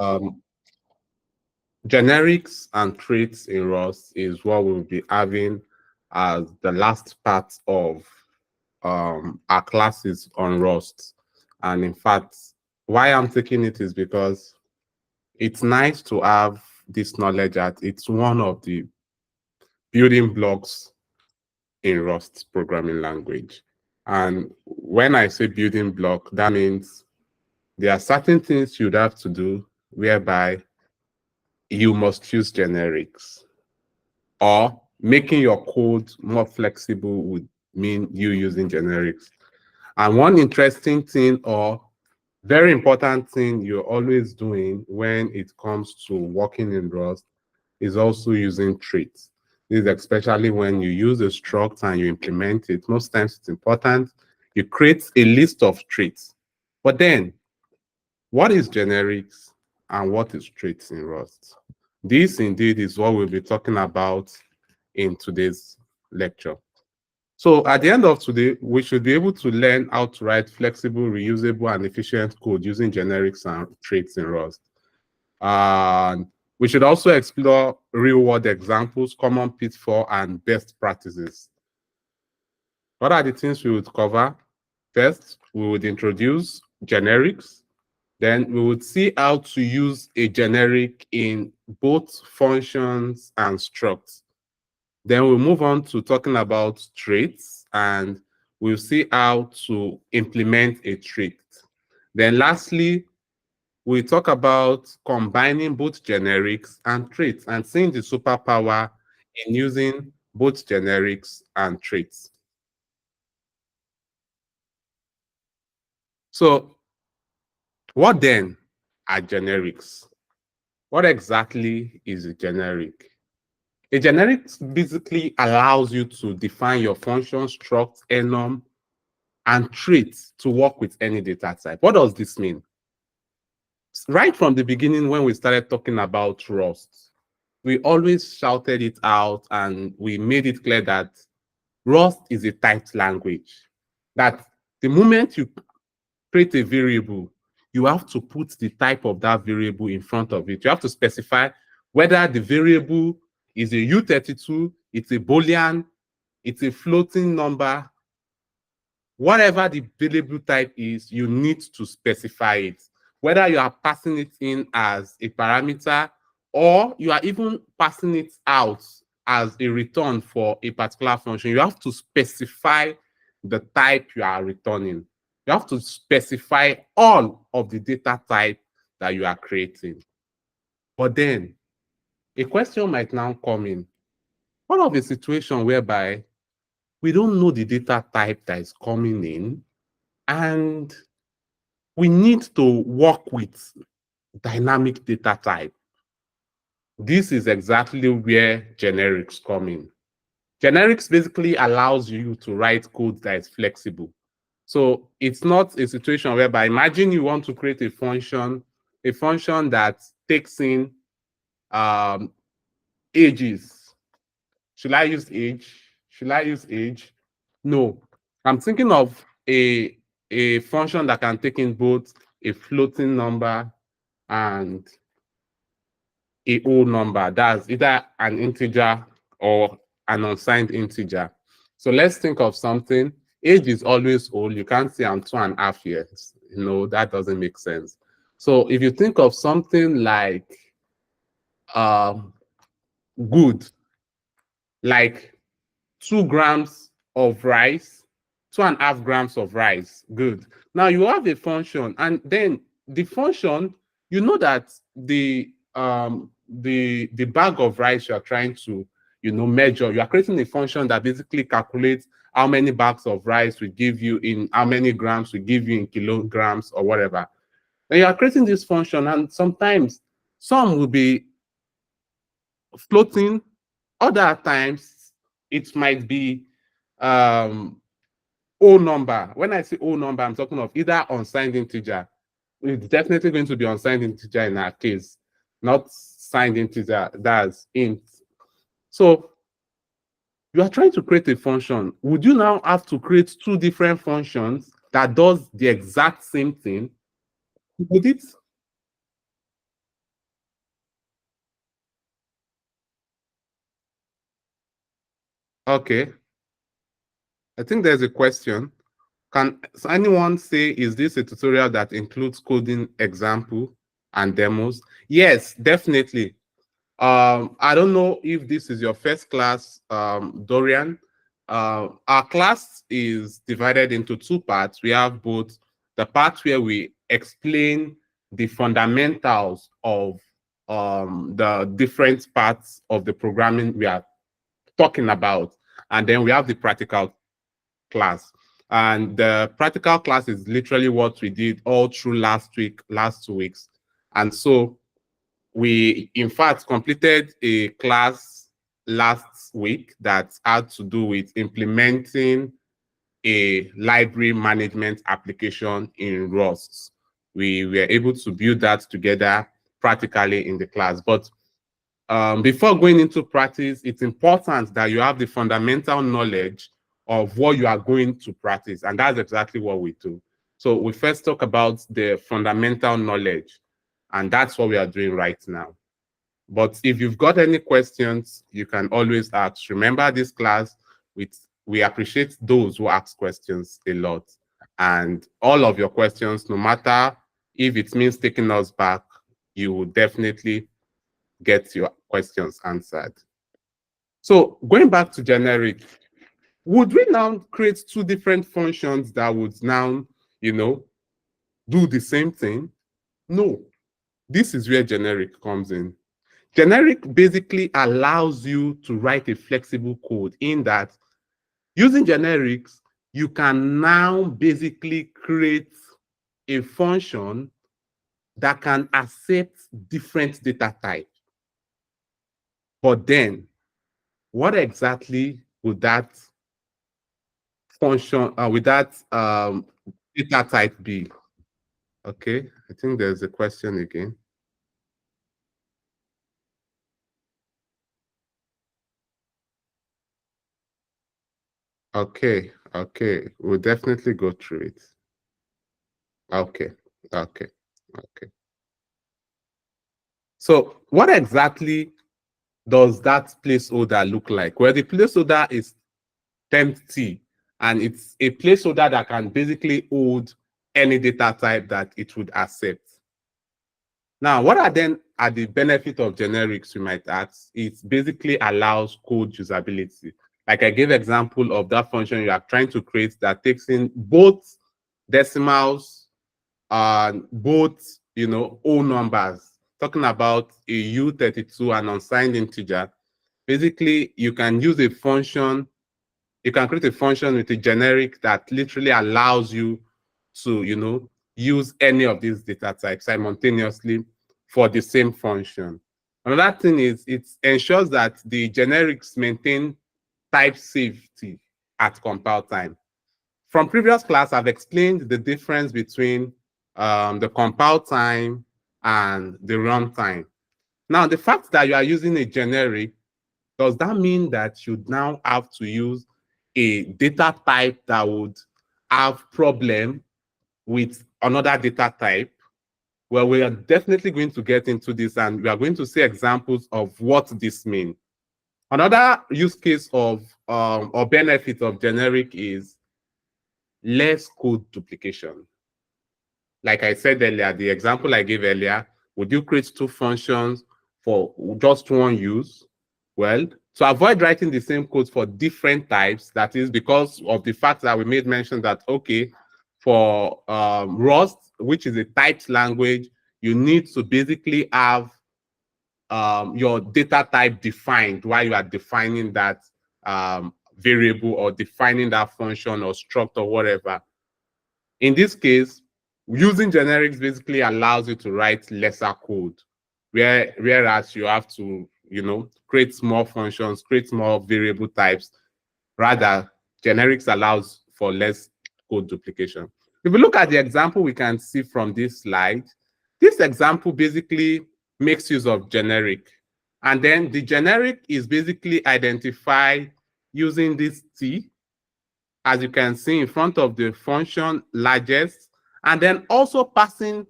Um, Generics and traits in Rust is what we'll be having as the last part of our classes on Rust. And in fact, why I'm taking it is because it's nice to have this knowledge that it's one of the building blocks in Rust programming language. And when I say building block, that means there are certain things you'd have to do whereby you must use generics, or making your code more flexible would mean you using generics. And one interesting thing or very important thing you're always doing when it comes to working in Rust is also using traits. This is especially when you use a struct and you implement it. Most times it's important. You create a list of traits. But then, what is generics and what is traits in Rust? This indeed is what we'll be talking about in today's lecture. So at the end of today, we should be able to learn how to write flexible, reusable, and efficient code using generics and traits in Rust. And we should also explore real-world examples, common pitfalls, and best practices. What are the things we would cover? First, we would introduce generics. Then we would see how to use a generic in both functions and structs. Then we'll move on to talking about traits, and we'll see how to implement a trait. Then lastly, we talk about combining both generics and traits and seeing the superpower in using both generics and traits. So what then are generics? What exactly is a generic? A generic basically allows you to define your function, struct, enum, and traits to work with any data type. What does this mean? Right from the beginning, when we started talking about Rust, we always shouted it out and we made it clear that Rust is a typed language. That the moment you create a variable, you have to put the type of that variable in front of it. You have to specify whether the variable is a U32, it's a Boolean, it's a floating number. Whatever the variable type is, you need to specify it. Whether you are passing it in as a parameter or you are even passing it out as a return for a particular function, you have to specify the type you are returning. You have to specify all of the data type that you are creating. But then a question might now come in. What of a situation whereby we don't know the data type that is coming in, and we need to work with dynamic data type? This is exactly where generics come in. Generics basically allows you to write code that is flexible. So it's not a situation whereby, imagine you want to create a function that takes in um, ages. Should I use age? Should I use age? No. I'm thinking of a function that can take in both a floating number and a whole number. That's either an integer or an unsigned integer. So let's think of something. Age is always old. You can't say I'm 2.5 years. That doesn't make sense. So if you think of something like um, good, like 2 grams of rice, 2.5 grams of rice, good. Now you have a function, and then the function, you know that the bag of rice you are trying to measure, you are creating a function that basically calculates how many bags of rice will give you in how many grams will give you in kilograms or whatever. And you are creating this function, and sometimes some will be floating, other times it might be whole number. When I say whole number, I'm talking of either unsigned integer. It's definitely going to be unsigned integer in our case, not signed integer, that's int. So you are trying to create a function. Would you now have to create two different functions that does the exact same thing? Would it? Okay. I think there's a question. Can anyone say, is this a tutorial that includes coding example and demos? Yes, definitely. I don't know if this is your first class, Dorian. Our class is divided into two parts. We have both the part where we explain the fundamentals of the different parts of the programming we are talking about, and then we have the practical class. And the practical class is literally what we did all through last 2 weeks. And so we, in fact, completed a class last week that had to do with implementing a library management application in Rust. We were able to build that together practically in the class. But before going into practice, it's important that you have the fundamental knowledge of what you are going to practice. And that's exactly what we do. So we first talk about the fundamental knowledge, and that's what we are doing right now. But if you've got any questions, you can always ask. Remember, this class, we appreciate those who ask questions a lot. And all of your questions, no matter if it means taking us back, you will definitely get your questions answered. So going back to generic, would we now create two different functions that would now, do the same thing? No. This is where generic comes in. Generic basically allows you to write a flexible code in that using generics, you can now basically create a function that can accept different data types. But then, what exactly would that function, with that data type be? Okay, I think there's a question again. Okay, okay, we'll definitely go through it. Okay, okay, okay. So what exactly does that placeholder look like? Well, the placeholder is empty, and it's a placeholder that can basically hold any data type that it would accept. Now, what are the benefits of generics, you might ask? It basically allows code usability. Like I gave example of that function you are trying to create that takes in both decimals and both, whole numbers. Talking about a U32 and unsigned integer. Basically, you can use a function, you can create a function with a generic that literally allows you to, use any of these data types simultaneously for the same function. Another thing is it ensures that the generics maintain type safety at compile time. From previous class, I've explained the difference between the compile time and the runtime. Now, the fact that you are using a generic, does that mean that you now have to use a data type that would have problem with another data type? Well, we are definitely going to get into this, and we are going to see examples of what this means. Another use case of or benefit of generic is less code duplication. Like I said earlier, the example I gave earlier, would you create two functions for just one use? Well, to avoid writing the same code for different types, that is because of the fact that we made mention that, okay, for Rust, which is a typed language, you need to basically have your data type defined while you are defining that variable or defining that function or struct or whatever. In this case, using generics basically allows you to write lesser code, whereas you have to, create more functions, create more variable types. Rather, generics allows for less code duplication. If we look at the example we can see from this slide, this example basically makes use of generic. And then the generic is basically identified using this T, as you can see in front of the function largest, and then also passing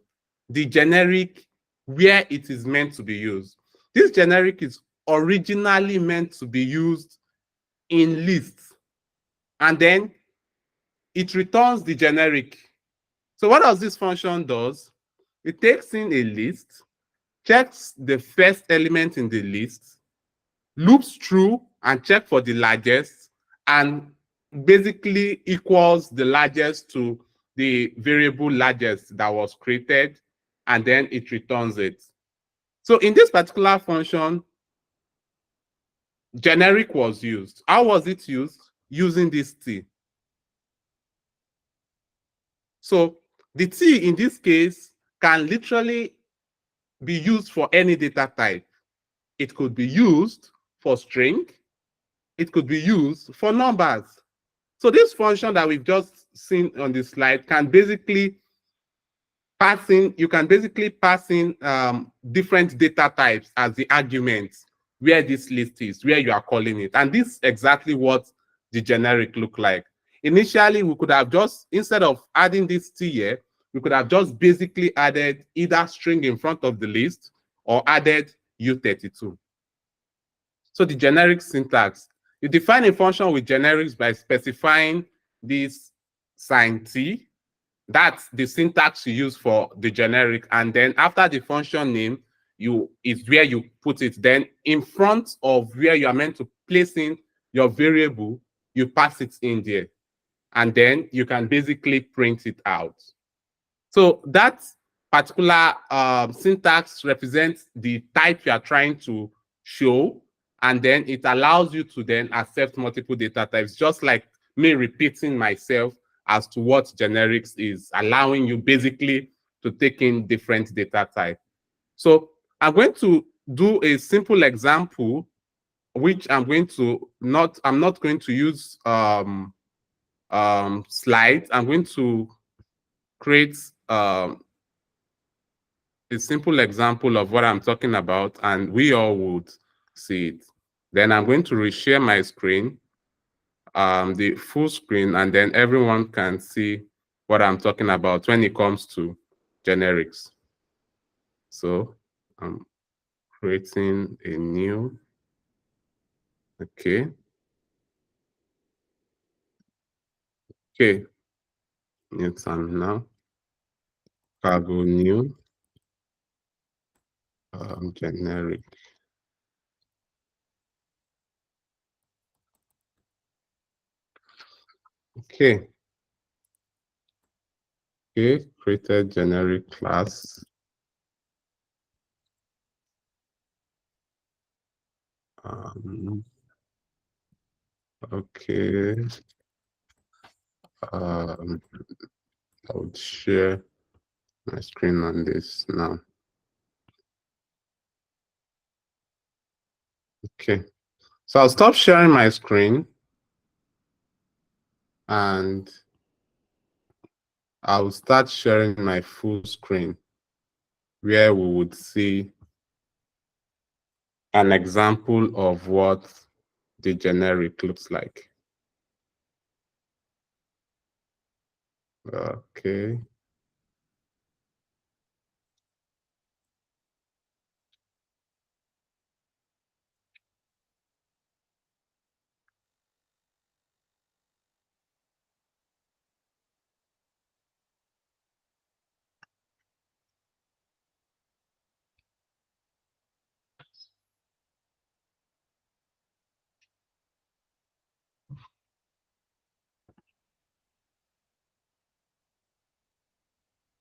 the generic where it is meant to be used. This generic is originally meant to be used in lists, and then it returns the generic. So what does this function does? It takes in a list, checks the first element in the list, loops through and check for the largest, and basically equals the largest to the variable largest that was created, and then it returns it. So in this particular function, generic was used. How was it used? Using this T. So the T in this case can literally be used for any data type. It could be used for string. It could be used for numbers. So this function that we've just seen on the slide can basically pass in, you can basically pass in different data types as the arguments where this list is, where you are calling it. And this is exactly what the generic look like. Initially, we could have just, instead of adding this T here, we could have just basically added either string in front of the list or added U32. So the generic syntax, you define a function with generics by specifying this sign T. That's the syntax you use for the generic. And then after the function name, is where you put it. Then in front of where you are meant to place in your variable, you pass it in there. And then you can basically print it out. So that particular syntax represents the type you are trying to show, and then it allows you to then accept multiple data types, just like me repeating myself as to what generics is, allowing you basically to take in different data types. So I'm going to do a simple example, which I'm not going to use slides. I'm going to create a simple example of what I'm talking about, and we all would see it. Then I'm going to reshare my screen, the full screen, and then everyone can see what I'm talking about when it comes to generics. So I'm creating a new, okay. Okay, new time now. Cargo new, generic. Okay. Okay, created generic class. Okay. I would share my screen on this now. Okay. So I'll stop sharing my screen and I'll start sharing my full screen where we would see an example of what the generic looks like. Okay.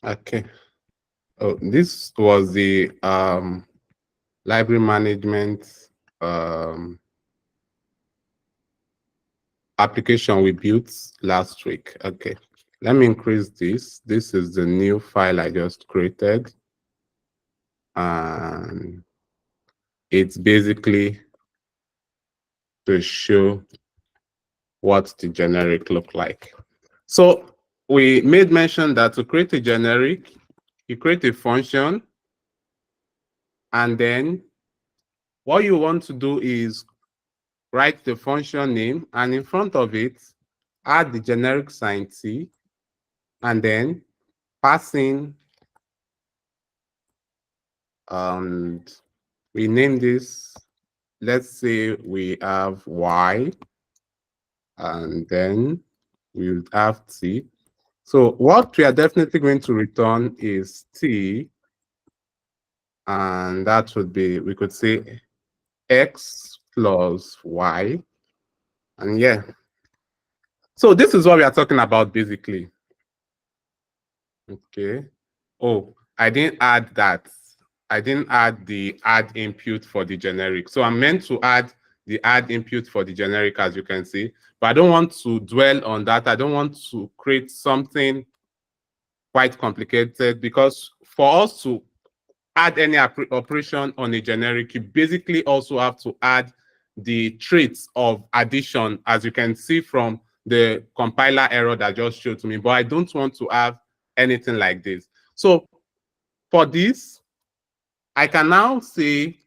Okay. Oh, this was the library management application we built last week. Okay, let me increase this. This is the new file I just created. And it's basically to show what the generic look like. So we made mention that to create a generic, you create a function, and then what you want to do is write the function name, and in front of it, add the generic sign T, and then pass in, we name this, let's say we have Y, and then we would have t. So what we are definitely going to return is t, and that would be, we could say x plus y, and yeah. So this is what we are talking about basically. Okay. Oh, I didn't add that. I didn't add the add input for the generic. So I'm meant to add the add input for the generic, as you can see, but I don't want to dwell on that. I don't want to create something quite complicated, because for us to add any operation on a generic, you basically also have to add the traits of addition, as you can see from the compiler error that just showed to me, but I don't want to have anything like this. So for this, I can now say,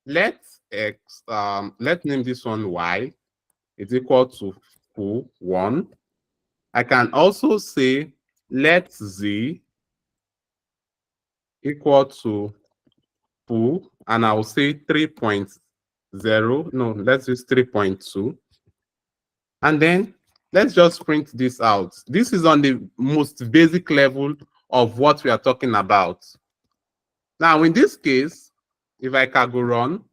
let's name this one y is equal to foo 1. I can also say let z equal to foo, and I'll say 3.0. No, let's use 3.2. And then let's just print this out. This is on the most basic level of what we are talking about. Now, in this case, if I can go run,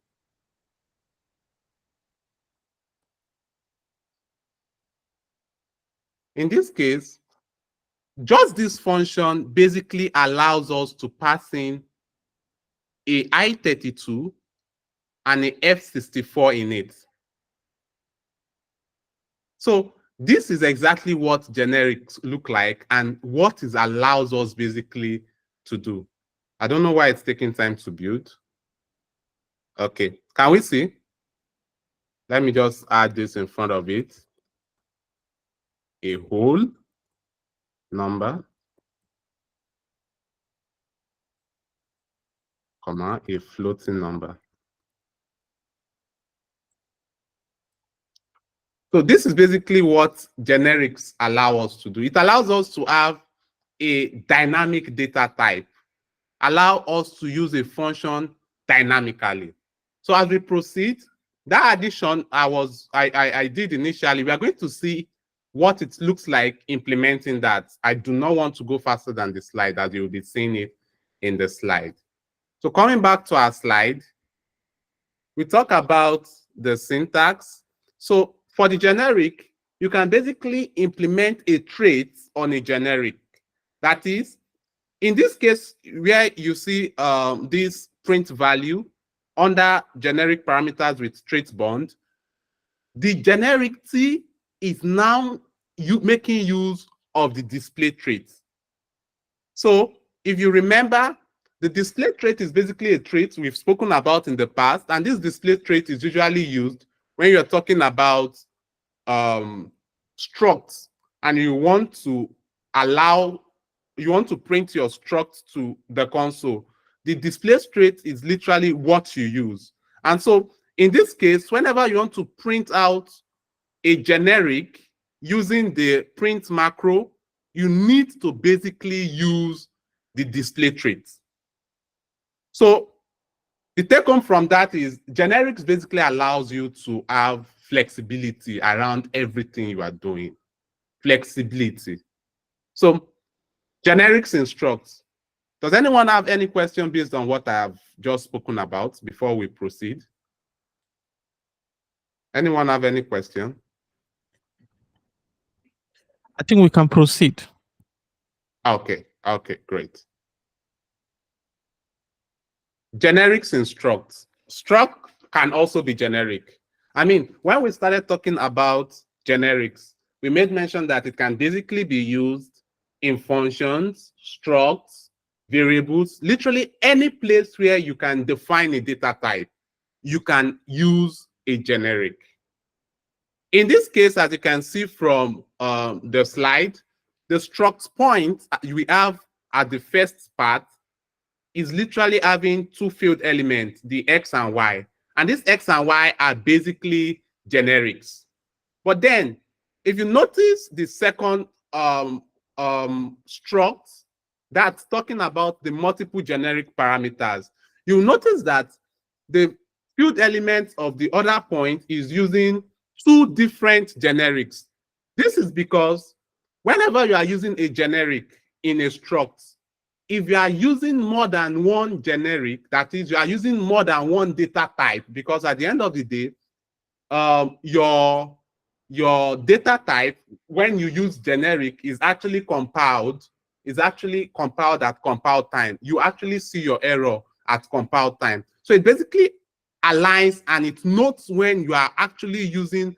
in this case, just this function basically allows us to pass in a i32 and a f64 in it. So this is exactly what generics look like and what it allows us basically to do. I don't know why it's taking time to build. Okay, can we see? Let me just add this in front of it. A whole number, comma, a floating number. So this is basically what generics allow us to do. It allows us to have a dynamic data type, allow us to use a function dynamically. So as we proceed, that addition I did initially, we are going to see what it looks like implementing that. I do not want to go faster than the slide, as you will be seeing it in the slide. So coming back to our slide, we talk about the syntax. So for the generic, you can basically implement a trait on a generic. That is, in this case, where you see this print value under generic parameters with trait bond, the generic T is now making use of the display trait. So if you remember, the display trait is basically a trait we've spoken about in the past, and this display trait is usually used when you're talking about structs and you want to print your struct to the console. The display trait is literally what you use. And so in this case, whenever you want to print out a generic using the print macro, you need to basically use the display trait. So the take home from that is generics basically allows you to have flexibility around everything you are doing. Flexibility. So generics instructs. Does anyone have any question based on what I have just spoken about before we proceed? Anyone have any question? I think we can proceed. Okay, great. Generics instructs. Struct can also be generic. I mean, when we started talking about generics, we made mention that it can basically be used in functions, structs, variables, literally any place where you can define a data type, you can use a generic. In this case, as you can see from the slide, the struct point we have at the first part is literally having two field elements, the X and Y. And these X and Y are basically generics. But then, if you notice the second struct that's talking about the multiple generic parameters, you'll notice that the field element of the other point is using two different generics. This is because whenever you are using a generic in a struct, if you are using more than one generic, that is, you are using more than one data type, because at the end of the day, your data type, when you use generic, is actually compiled at compile time. You actually see your error at compile time. So it basically aligns and it notes when you are actually using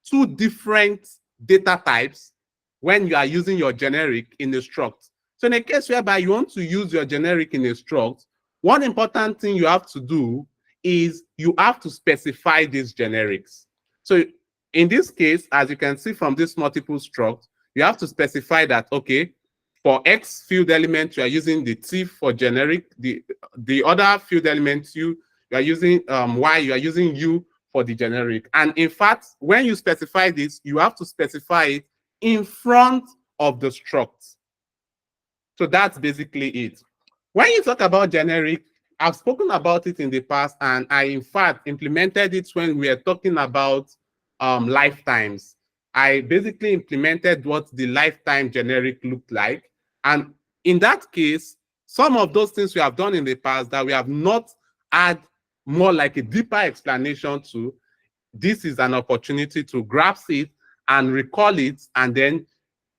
two different data types when you are using your generic in a struct. So in a case whereby you want to use your generic in a struct, one important thing you have to do is you have to specify these generics. So in this case, as you can see from this multiple struct, you have to specify that, okay, for X field element, you are using the T for generic, the other field element you are using Y, you are using U for the generic. And in fact, when you specify this, you have to specify it in front of the struct. So that's basically it. When you talk about generic, I've spoken about it in the past, and I, in fact, implemented it when we were talking about lifetimes. I basically implemented what the lifetime generic looked like. And in that case, some of those things we have done in the past that we have not had more like a deeper explanation to, this is an opportunity to grasp it and recall it and then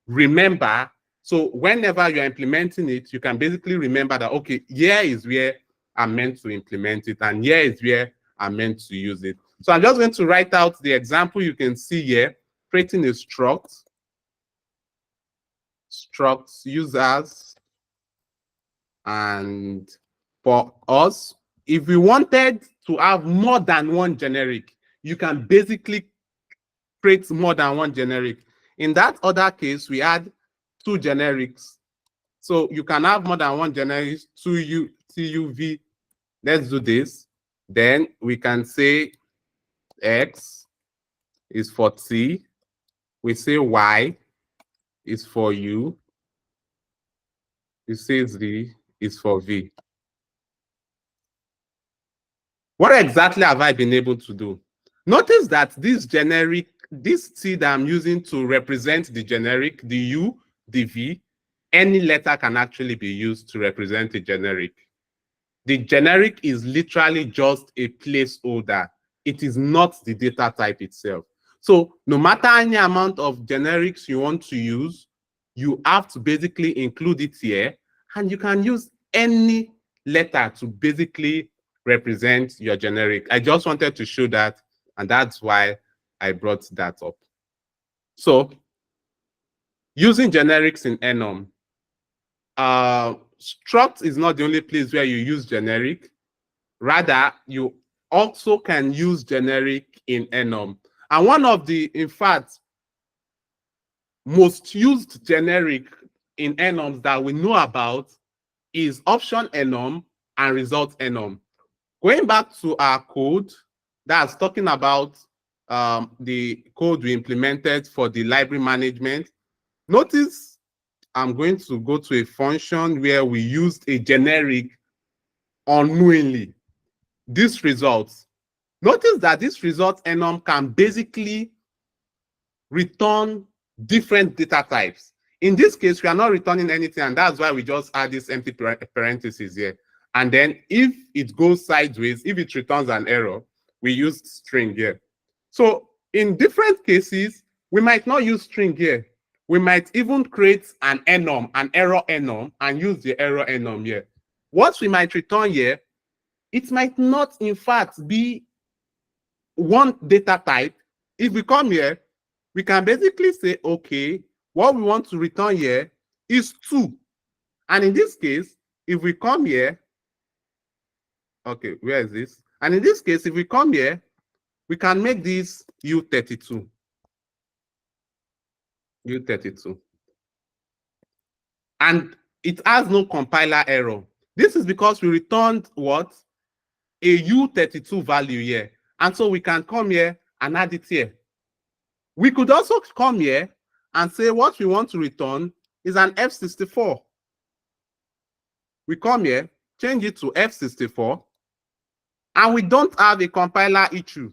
remember. So whenever you're implementing it, you can basically remember that, okay, here is where I'm meant to implement it, and here is where I'm meant to use it. So I'm just going to write out the example you can see here, creating a struct users. And for us, if we wanted to have more than one generic, you can basically create more than one generic. In that other case, we had two generics. So you can have more than one generic, TUV. Let's do this. Then we can say X is for T. We say Y is for U. We say Z is for V. What exactly have I been able to do? Notice that this T that I'm using to represent the generic, the U, the V, any letter can actually be used to represent the generic. The generic is literally just a placeholder. It is not the data type itself. So no matter any amount of generics you want to use, you have to basically include it here, and you can use any letter to basically represent your generic. I just wanted to show that, and that's why I brought that up. So using generics in Enum, struct is not the only place where you use generic. Rather, you also can use generic in Enum. And one of the, in fact, most used generic in Enums that we know about is option Enum and result Enum. Going back to our code, that's talking about the code we implemented for the library management. Notice I'm going to go to a function where we used a generic unknowingly. This results. Notice that this result enum can basically return different data types. In this case, we are not returning anything, and that's why we just add this empty parentheses here. And then if it goes sideways, if it returns an error, we use string here. So in different cases, we might not use string here. We might even create an enum, an error enum, and use the error enum here. What we might return here, it might not, in fact, be one data type. If we come here, we can basically say, okay, what we want to return here is 2. And in this case, if we come here, okay, where is this? And in this case, if we come here, we can make this U32. U32. And it has no compiler error. This is because we returned what? A U32 value here. And so we can come here and add it here. We could also come here and say what we want to return is an F64. We come here, change it to F64, and we don't have a compiler issue.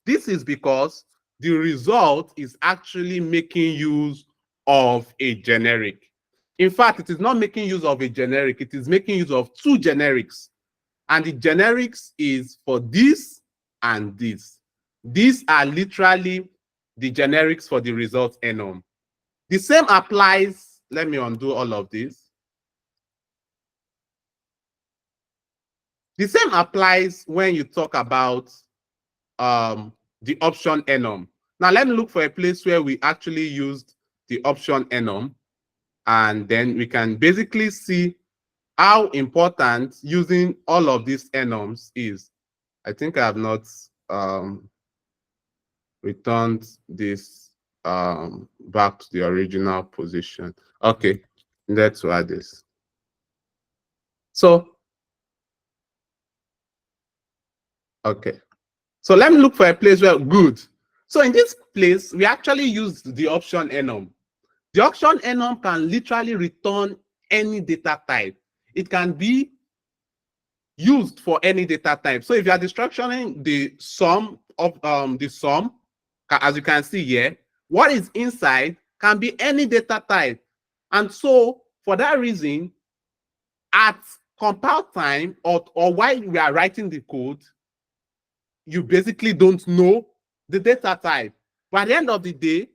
This is because the result is actually making use of a generic. In fact, it is not making use of a generic, it is making use of two generics. And the generics is for this and this. These are literally the generics for the result enum. The same applies, let me undo all of this. The same applies when you talk about the option enum. Now let me look for a place where we actually used the option enum, and then we can basically see how important using all of these enums is. I think I have not returned this back to the original position. Okay, let's add this. So, okay. So let me look for a place where good. So in this place, we actually used the option enum. The option enum can literally return any data type. It can be used for any data type. So if you are destructuring the sum of the sum, as you can see here, what is inside can be any data type. And so for that reason, at compile time or while we are writing the code, you basically don't know the data type. But at the end of the day,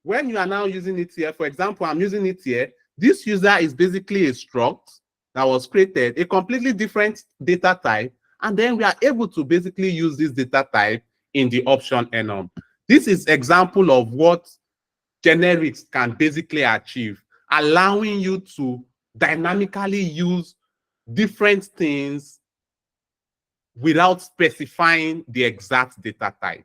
when you are now using it here, for example, I'm using it here, this user is basically a struct that was created, a completely different data type, and then we are able to basically use this data type in the option enum. This is example of what generics can basically achieve, allowing you to dynamically use different things without specifying the exact data type.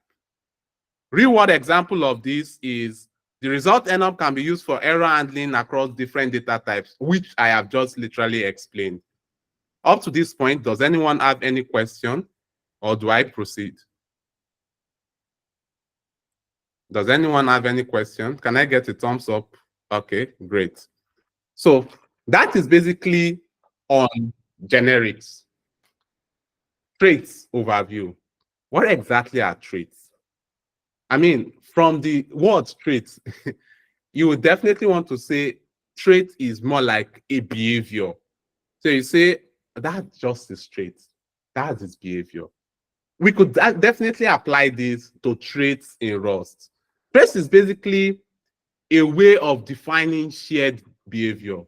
Real world example of this is the result enum can be used for error handling across different data types, which I have just literally explained. Up to this point, does anyone have any question, or do I proceed? Does anyone have any question? Can I get a thumbs up? Okay, great. So that is basically on generics. Traits overview. What exactly are traits? I mean, from the word traits, you would definitely want to say trait is more like a behavior. So you say, that's just his trait. That's his behavior. We could definitely apply this to traits in Rust. Traits is basically a way of defining shared behavior.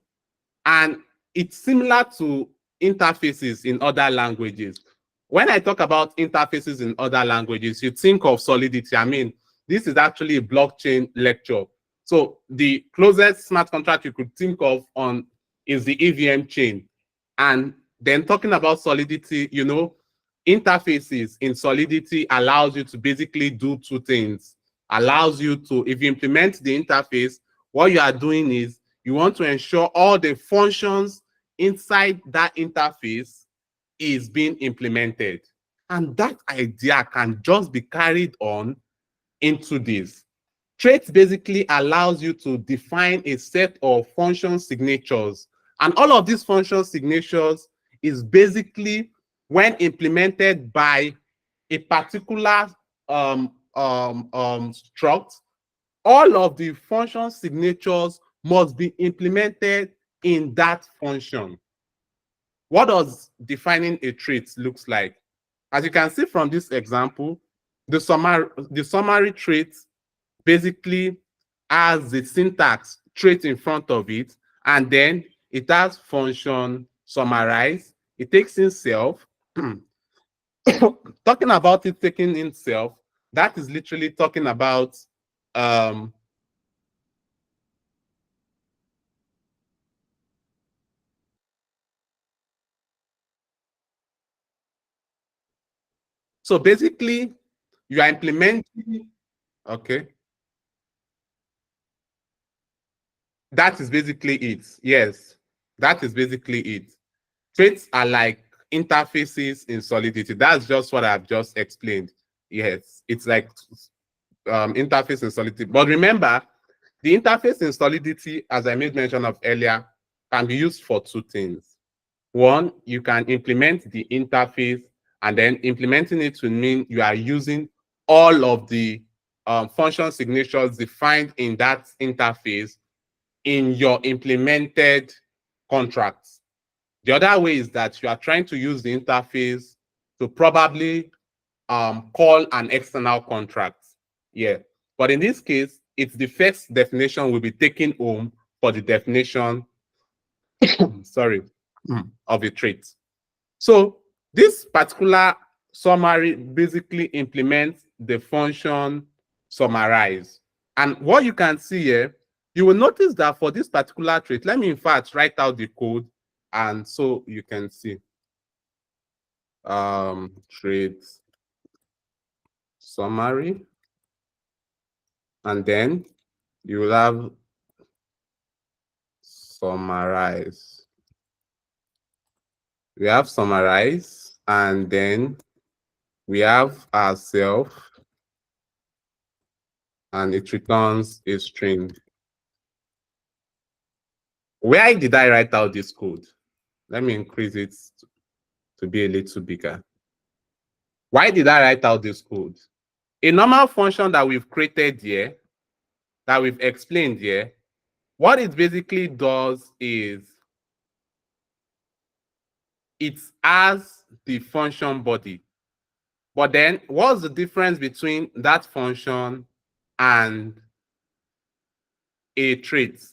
And it's similar to interfaces in other languages. When I talk about interfaces in other languages, you think of Solidity. I mean, this is actually a blockchain lecture. So the closest smart contract you could think of on is the EVM chain. And then talking about Solidity, you know, interfaces in Solidity allows you to basically do two things. Allows you to, if you implement the interface, what you are doing is you want to ensure all the functions inside that interface is being implemented. And that idea can just be carried on into this. Traits basically allows you to define a set of function signatures. And all of these function signatures is basically when implemented by a particular struct, all of the function signatures must be implemented in that function. What does defining a trait looks like? As you can see from this example, the summary trait basically has the syntax trait in front of it, and then it has function summarize. It takes in self. Talking about it taking in self, that is literally talking about so basically you are implementing, okay. That is basically it. Yes, that is basically it. Traits are like interfaces in Solidity. That's just what I've just explained. Yes, it's like interface in Solidity. But remember, the interface in Solidity, as I made mention of earlier, can be used for two things. One, you can implement the interface, and then implementing it will mean you are using all of the function signatures defined in that interface in your implemented contracts. The other way is that you are trying to use the interface to probably call an external contract. Yeah. But in this case, it's the first definition will be taken home for the definition, sorry, of a trait. So this particular summary basically implements the function summarize. And what you can see here, you will notice that for this particular trait, let me in fact write out the code and so you can see. Trait summary, and then you will have summarize. We have summarize, and then we have ourself, and it returns a string. Why did I write out this code? Let me increase it to be a little bigger. Why did I write out this code? A normal function that we've created here, that we've explained here, what it basically does is it has the function body. But then what's the difference between that function and a trait?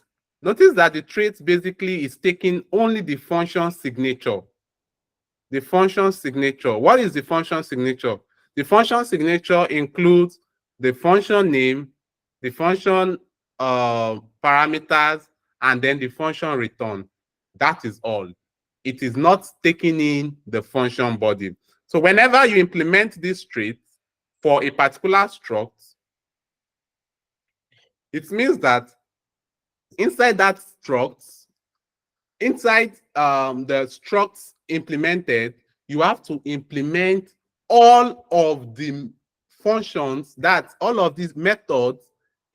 Notice that the trait basically is taking only the function signature. The function signature. What is the function signature? The function signature includes the function name, the function parameters, and then the function return. That is all. It is not taking in the function body. So whenever you implement this trait for a particular struct, it means that inside that struct, inside the structs implemented, you have to implement all of the functions, that all of these methods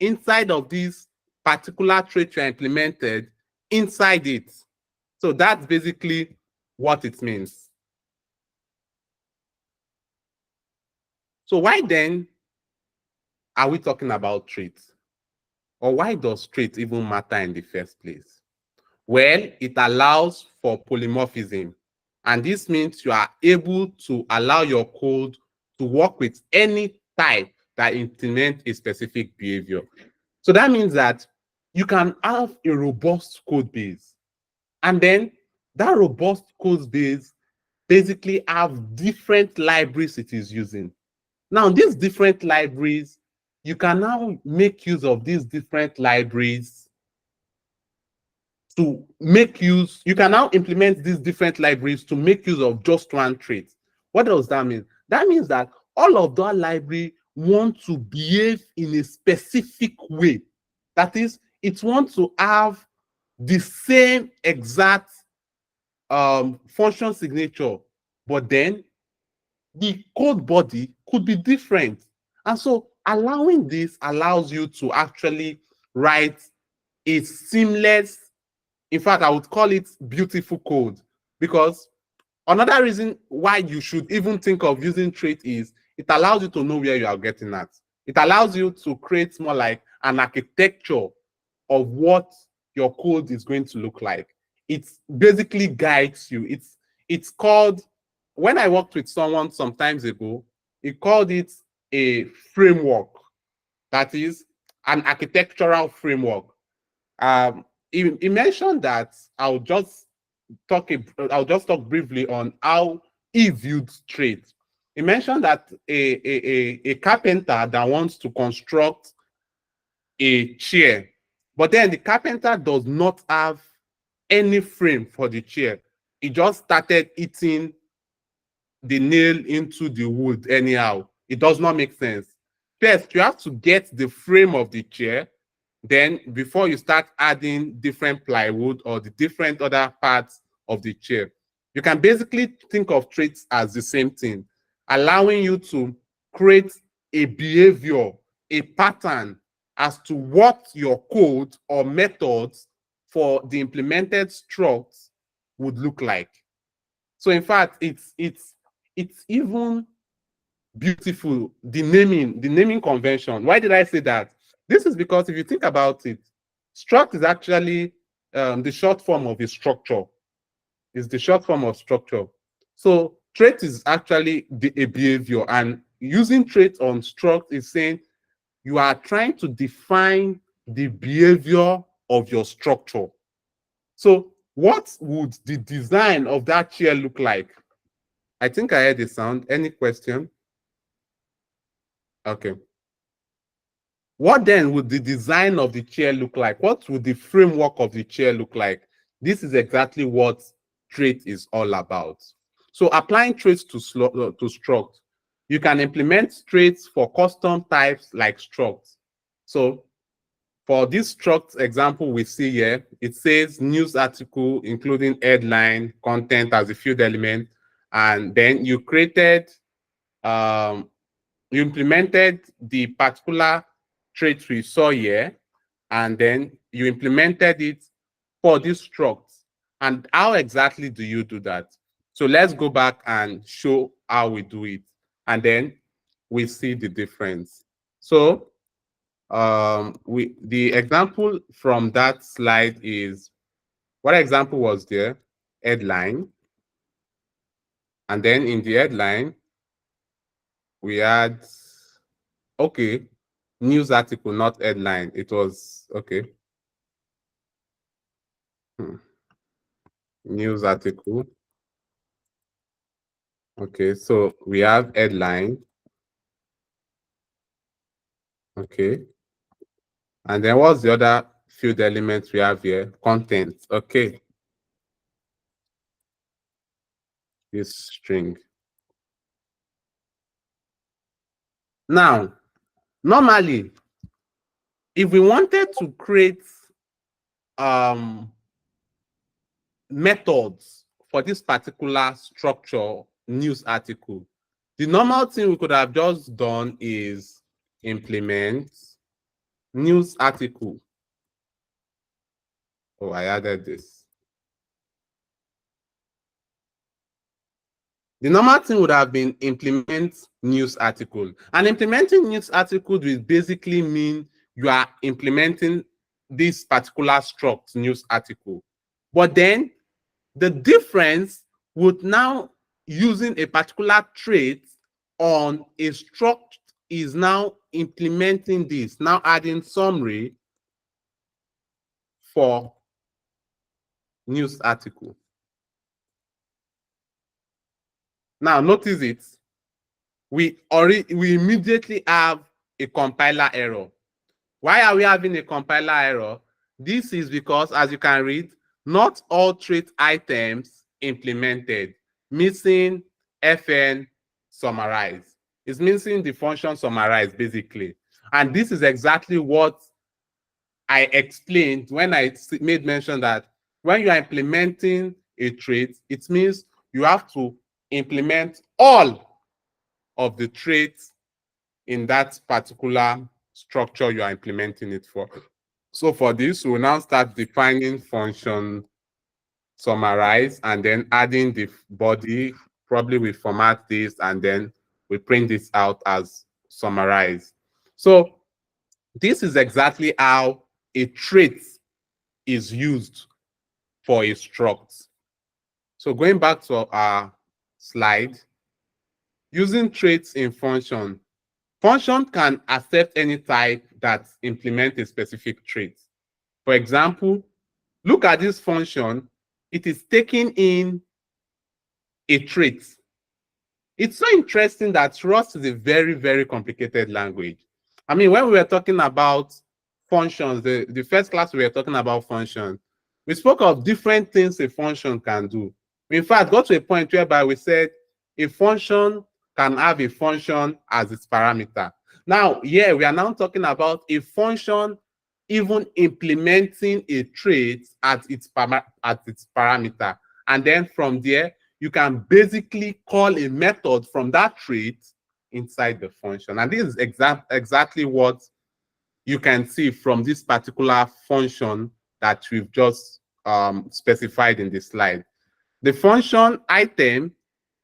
inside of this particular trait you implemented inside it. So that's basically what it means. So why then are we talking about traits? Or why does trait even matter in the first place? Well, it allows for polymorphism. And this means you are able to allow your code to work with any type that implements a specific behavior. So that means that you can have a robust code base. And then that robust code base basically have different libraries it is using. Now, these different libraries, you can now make use of these different libraries to make use, you can now implement these different libraries to make use of just one trait. What does that mean? That means that all of that library want to behave in a specific way. That is, it wants to have the same exact function signature, but then the code body could be different. And so allowing this allows you to actually write a seamless, in fact, I would call it beautiful code, because another reason why you should even think of using trait is it allows you to know where you are getting at. It allows you to create more like an architecture of what your code is going to look like. It basically guides you. It's called, when I worked with someone some times ago, he called it a framework. That is an architectural framework. He mentioned that I'll just talk briefly on how he viewed trait. He mentioned that a carpenter that wants to construct a chair, but then the carpenter does not have any frame for the chair. He just started hitting the nail into the wood anyhow. It does not make sense. First, you have to get the frame of the chair. Then, before you start adding different plywood or the different other parts of the chair, you can basically think of traits as the same thing, allowing you to create a behavior, a pattern as to what your code or methods for the implemented structs would look like. So in fact, it's even beautiful, the naming convention. Why did I say that? This is because if you think about it, struct is actually the short form of a structure. Is the short form of structure. So trait is actually a behavior, and using trait on struct is saying you are trying to define the behavior of your structure. So what would the design of that chair look like? I think I heard a sound. Any question? Okay. What then would the design of the chair look like? What would the framework of the chair look like? This is exactly what trait is all about. So applying traits to struct, you can implement traits for custom types like struct. So for this struct example we see here, it says news article, including headline, content as a field element, and then you created, you implemented the particular trait we saw here, and then you implemented it for this struct. And how exactly do you do that? So let's go back and show how we do it, and then we see the difference. So the example from that slide is, what example was there? Headline. And then in the headline, we had, okay, news article, not headline. It was, okay. News article. Okay, so we have headline. Okay. And then what's the other field elements we have here? Content. Okay. This string. Now, normally, if we wanted to create methods for this particular structure news article, the normal thing we could have just done is implement news article. Oh, I added this. The normal thing would have been implement news article. And implementing news article will basically mean you are implementing this particular struct news article. But then the difference would now using a particular trait on a struct is now implementing this, now adding summary for news article. Now notice it. We immediately have a compiler error. Why are we having a compiler error? This is because, as you can read, not all trait items implemented, missing fn summarize. It's missing the function summarize, basically. And this is exactly what I explained when I made mention that when you are implementing a trait, it means you have to implement all of the traits in that particular structure you are implementing it for. So for this, we'll now start defining function summarize and then adding the body. Probably we format this and then we print this out as summarize. So this is exactly how a trait is used for a struct. So going back to our slide, using traits in function. Function can accept any type that implements a specific trait. For example, look at this function. It is taking in a trait. It's so interesting that Rust is a very, very complicated language. I mean, when we were talking about functions, the first class we were talking about functions, we spoke of different things a function can do. We in fact got to a point whereby we said a function can have a function as its parameter. Now, here we are now talking about a function even implementing a trait at its parameter. And then from there, you can basically call a method from that trait inside the function. And this is exactly what you can see from this particular function that we've just specified in the slide. The function item,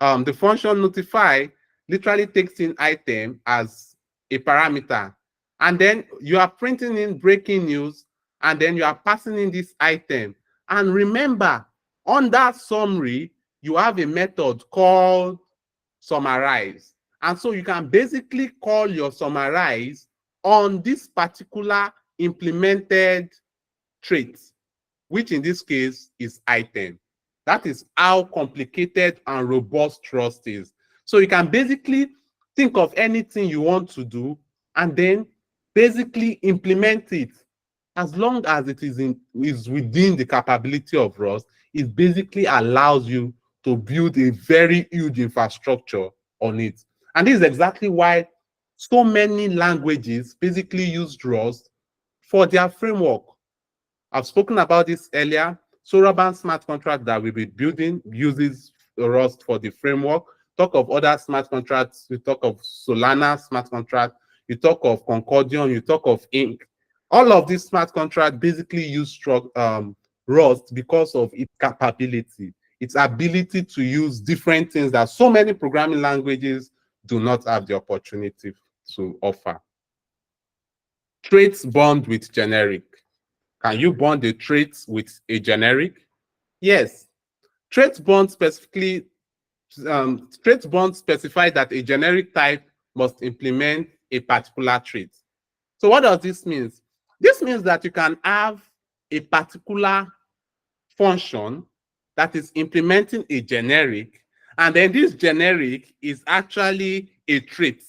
the function notify literally takes in item as a parameter. And then you are printing in breaking news, and then you are passing in this item. And remember, on that summary, you have a method called summarize. And so you can basically call your summarize on this particular implemented trait, which in this case is item. That is how complicated and robust Rust is. So you can basically think of anything you want to do and then basically implement it. As long as it is within the capability of Rust, it basically allows you to build a very huge infrastructure on it. And this is exactly why so many languages basically use Rust for their framework. I've spoken about this earlier. Soroban smart contract that we'll be building uses Rust for the framework. Talk of other smart contracts, you talk of Solana smart contract, you talk of Concordion, you talk of Ink. All of these smart contracts basically use Rust because of its capability, its ability to use different things that so many programming languages do not have the opportunity to offer. Traits bond with generic. Can you bond a trait with a generic? Yes. Trait bond specifically, trait bond specify that a generic type must implement a particular trait. So what does this mean? This means that you can have a particular function that is implementing a generic, and then this generic is actually a trait.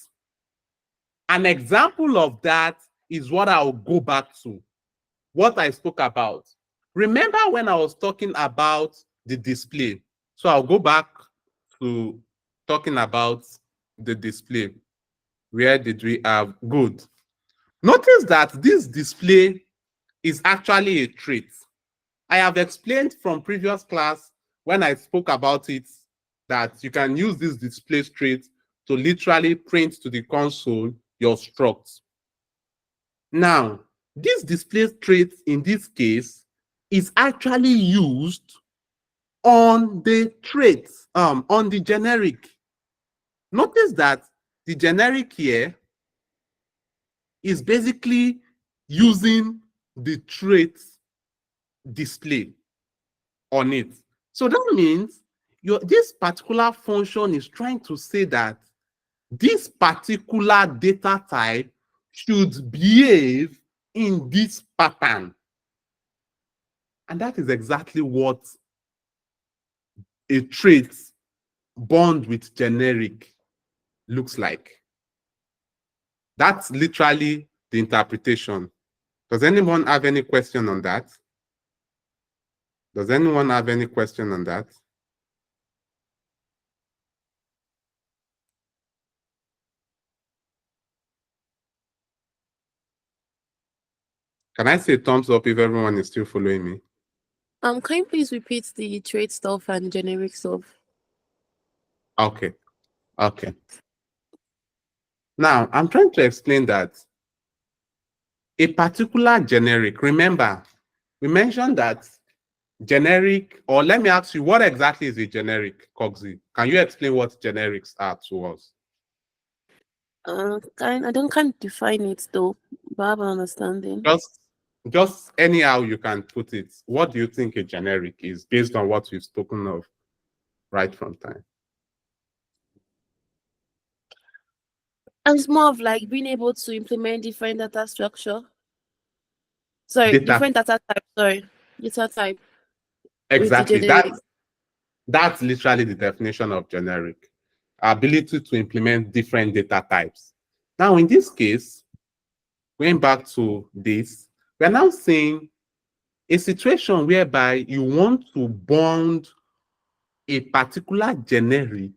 An example of that is what I'll go back to, what I spoke about. Remember when I was talking about the display? So I'll go back to talking about the display. Where did we have? Good. Notice that this display is actually a trait. I have explained from previous class when I spoke about it that you can use this display trait to literally print to the console your struct. Now, this display trait in this case is actually used on the trait, on the generic. Notice that the generic here is basically using the trait display on it. So that means this particular function is trying to say that this particular data type should behave in this pattern. And that is exactly what a trait bond with generic looks like. That's literally the interpretation. Does anyone have any question on that? Does anyone have any question on that? Can I say thumbs up if everyone is still following me? Can you please repeat the trait stuff and generic stuff? Okay. Okay. Now, I'm trying to explain that a particular generic, remember, we mentioned that generic, or let me ask you, what exactly is a generic, Cogsy? Can you explain what generics are to us? I can't define it though, but I have an understanding. Just anyhow you can put it. What do you think a generic is based on what we've spoken of right from time? And it's more of like being able to implement different data structure. Sorry, different data type. Sorry, data type. Exactly. That's literally the definition of generic. Ability to implement different data types. Now, in this case, going back to this, we're now saying a situation whereby you want to bond a particular generic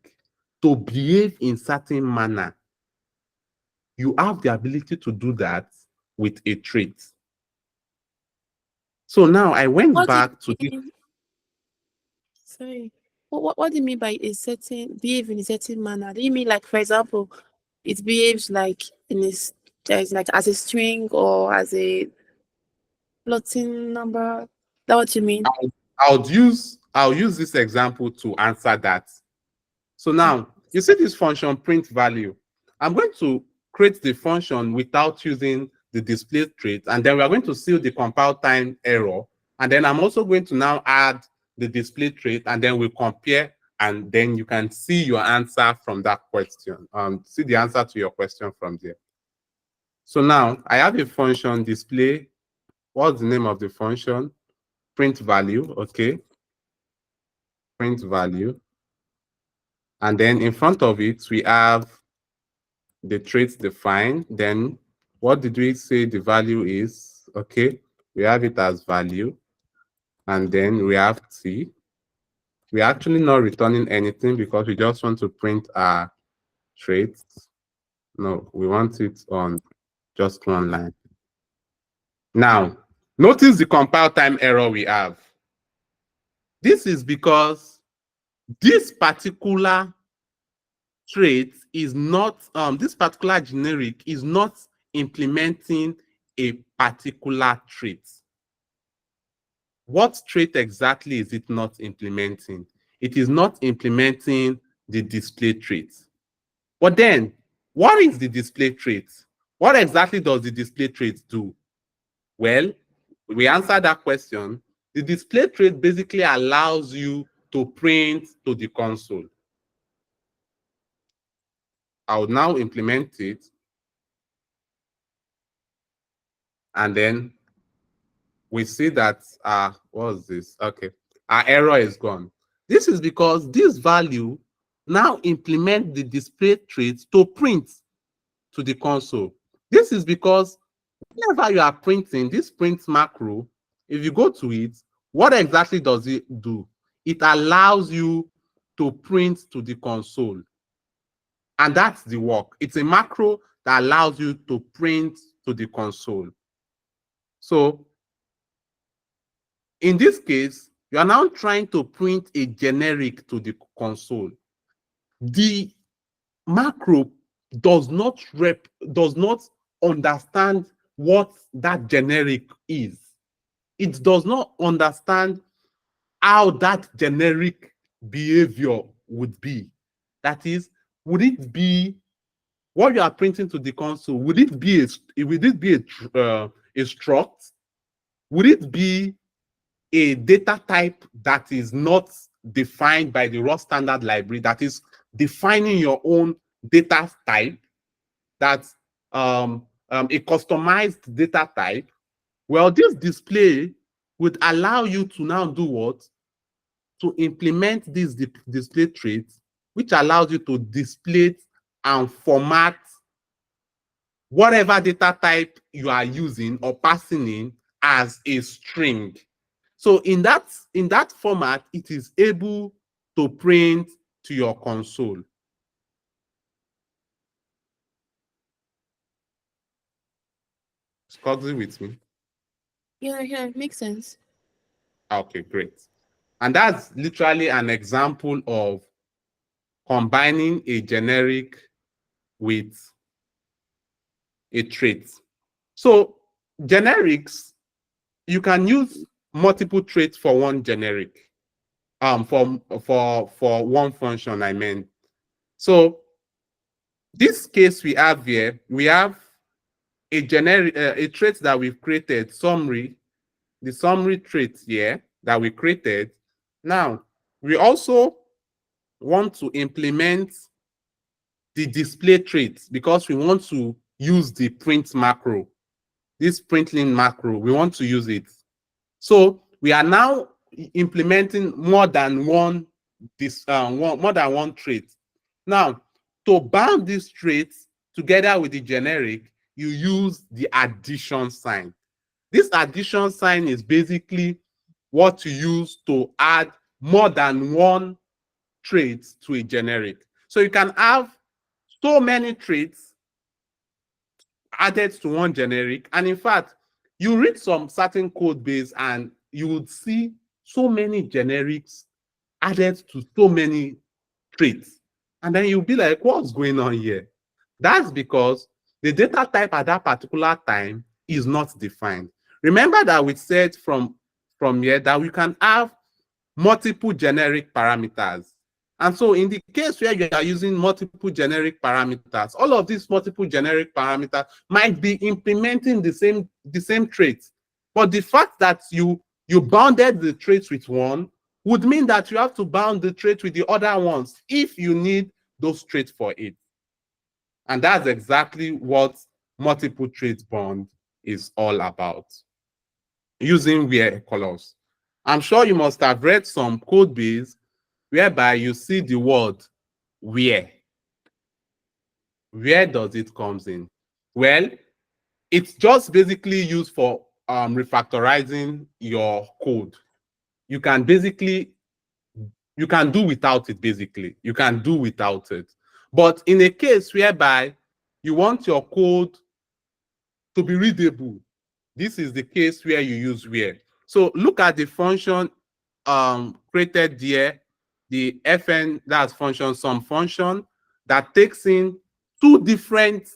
to behave in certain manner. You have the ability to do that with a trait. So now I went back to this. Sorry. What do you mean by a certain behave in a certain manner? Do you mean like, for example, it behaves like like as a string or as a floating number? Is that what you mean? I'll use this example to answer that. So now You see this function print value. I'm going to create the function without using the display trait, and then we are going to see the compile time error. And then I'm also going to now add the display trait, and then we compare, and then you can see your answer from that question. See the answer to your question from there. So now I have a function display. What's the name of the function? Print value, okay. Print value. And then in front of it, we have the traits defined. Then what did we say the value is? Okay, we have it as value. And then we have T. We're actually not returning anything because we just want to print our traits. No, we want it on just one line. Now, notice the compile time error we have. This is because this particular trait is not, this particular generic is not implementing a particular trait. What trait exactly is it not implementing? It is not implementing the display trait. But then, what is the display trait? What exactly does the display trait do? Well, we answered that question. The display trait basically allows you to print to the console. I'll now implement it. And then we see that, what is this? Okay, our error is gone. This is because this value now implement the display trait to print to the console. This is because whenever you are printing this print macro, if you go to it, what exactly does it do? It allows you to print to the console. And that's the work. It's a macro that allows you to print to the console. So in this case, you are now trying to print a generic to the console. The macro does not understand what that generic is. It does not understand how that generic behavior would be. That is, would it be what you are printing to the console? Would it be a struct? Would it be a data type that is not defined by the raw standard library, that is defining your own data type, that's a customized data type? Well, this display would allow you to now do what? To implement this display trait, which allows you to display and format whatever data type you are using or passing in as a string. So in that format, it is able to print to your console. Scogsy with me? Yeah, makes sense. Okay, great. And that's literally an example of combining a generic with a trait. So generics, you can use multiple traits for one generic, for one function, I meant. So this case we have here, we have a generic, a trait that we've created, summary, the summary trait here that we created. Now, we also want to implement the display traits because we want to use the print macro. This println macro, we want to use it. So we are now implementing more than one trait. Now, to bound these traits together with the generic, you use the addition sign. This addition sign is basically what you use to add more than one trait to a generic. So you can have so many traits added to one generic. And in fact, you read some certain code base and you would see so many generics added to so many traits. And then you'll be like, what's going on here? That's because the data type at that particular time is not defined. Remember that we said from here that we can have multiple generic parameters. And so in the case where you are using multiple generic parameters, all of these multiple generic parameters might be implementing the same traits. But the fact that you bounded the traits with one would mean that you have to bound the trait with the other ones if you need those traits for it. And that's exactly what multiple traits bound is all about, using where colors. I'm sure you must have read some code base whereby you see the word where. Where does it comes in? Well, it's just basically used for refactorizing your code. You can do without it, basically. You can do without it. But in a case whereby you want your code to be readable, this is the case where you use where. So look at the function created there, the fn, that's function sum function, that takes in two different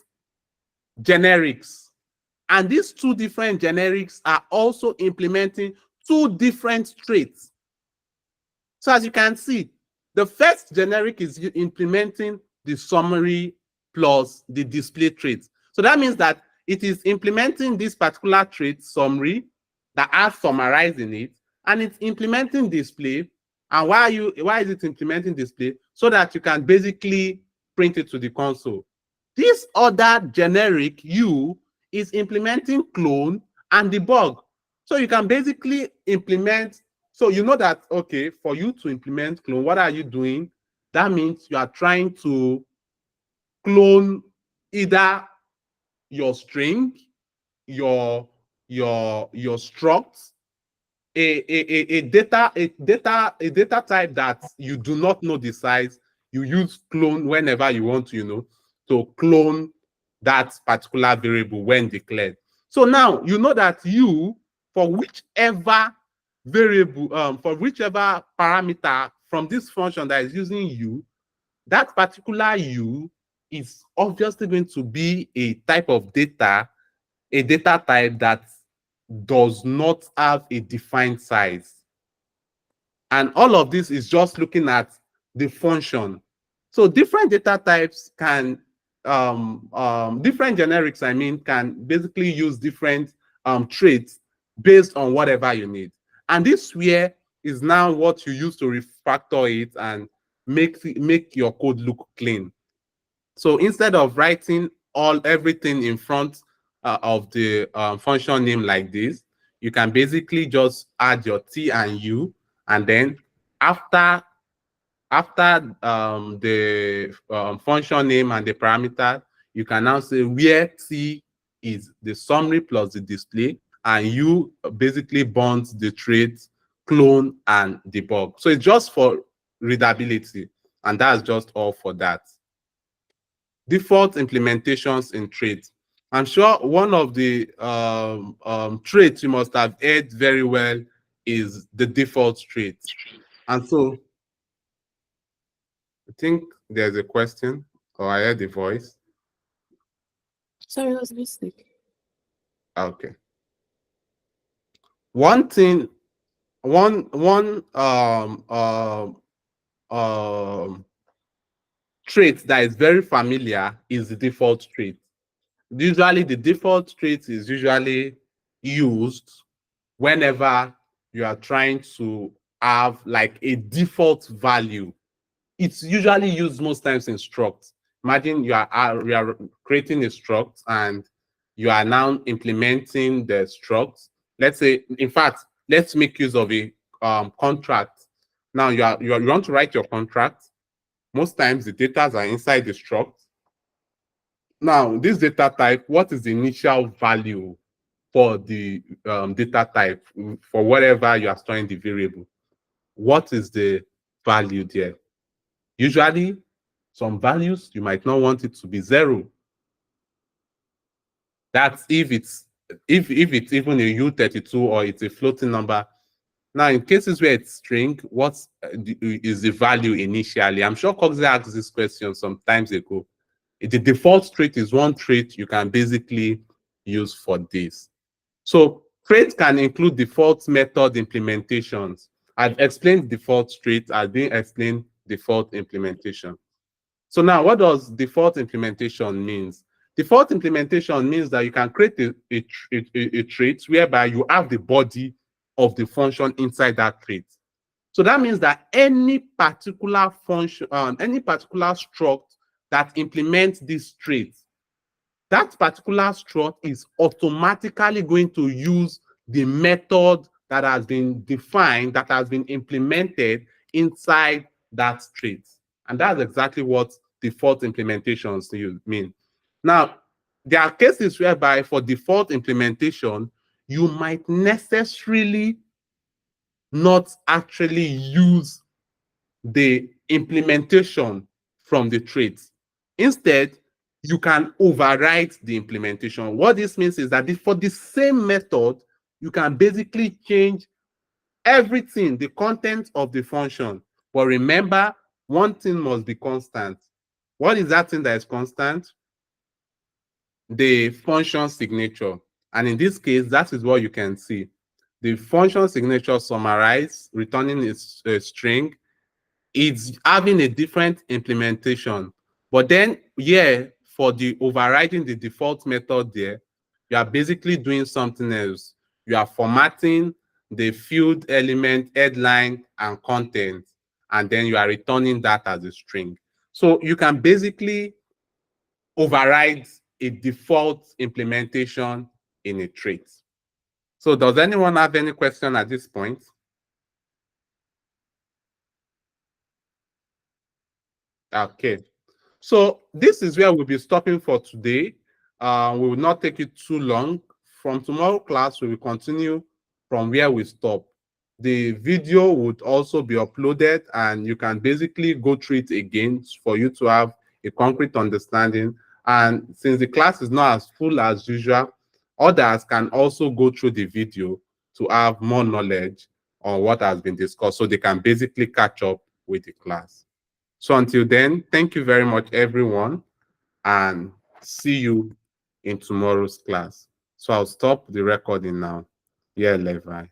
generics. And these two different generics are also implementing two different traits. So as you can see, the first generic is implementing the summary plus the display trait. So that means that it is implementing this particular trait summary that has summarized in it, and it's implementing display. And why is it implementing display? So that you can basically print it to the console. This other generic U is implementing clone and debug. So you can basically implement, so you know that, okay, for you to implement clone, what are you doing? That means you are trying to clone either your string, your struct, a data type that you do not know the size. You use clone whenever you want to, to clone that particular variable when declared. So now you know that for whichever variable, for whichever parameter from this function that is using that particular is obviously going to be a type of data, a data type that does not have a defined size. And all of this is just looking at the function. So different data types can, different generics, can basically use different traits based on whatever you need. And this where is now what you use to refactor it and make your code look clean. So instead of writing everything in front of the function name like this, you can basically just add your T and U, and then after the function name and the parameter, you can now say where T is the summary plus the display, and U basically bonds the traits clone and debug. So it's just for readability, and that's just all for that. Default implementations in traits. I'm sure one of the traits you must have heard very well is the default trait. And so I think there's a question, or I heard a voice. Sorry, I was listening. Okay. One thing, one trait that is very familiar is the default trait. Usually the default trait is usually used whenever you are trying to have like a default value. It's usually used most times in structs. Imagine you are creating a struct and you are now implementing the struct. Let's say, in fact, let's make use of a contract. Now you want to write your contract. Most times the data are inside the struct. Now, this data type, what is the initial value for the data type for whatever you are storing the variable? What is the value there? Usually, some values, you might not want it to be 0. That's if it's even a U32 or it's a floating number. Now, in cases where it's string, what is the value initially? I'm sure Coxie asked this question some times ago. The default trait is one trait you can basically use for this. So traits can include default method implementations. I've explained default trait. I've been explained default implementation. So now, what does default implementation means? Default implementation means that you can create a trait whereby you have the body of the function inside that trait. So that means that any particular function, any particular struct that implements this trait, that particular struct is automatically going to use the method that has been defined, that has been implemented inside that trait. And that's exactly what default implementations mean. Now, there are cases whereby for default implementation, you might necessarily not actually use the implementation from the trait. Instead, you can overwrite the implementation. What this means is that for the same method, you can basically change everything, the content of the function. But remember, one thing must be constant. What is that thing that is constant? The function signature. And in this case, that is what you can see. The function signature summarize, returning a string. It's having a different implementation. But then, yeah, for the overriding the default method there, you are basically doing something else. You are formatting the field element, headline, and content, and then you are returning that as a string. So you can basically override a default implementation in a trait. So does anyone have any question at this point? Okay. So this is where we'll be stopping for today. We will not take it too long. From tomorrow class, we will continue from where we stop. The video would also be uploaded, and you can basically go through it again for you to have a concrete understanding. And since the class is not as full as usual, others can also go through the video to have more knowledge on what has been discussed, so they can basically catch up with the class. So until then, thank you very much, everyone, and see you in tomorrow's class. So I'll stop the recording now. Yeah, Levi.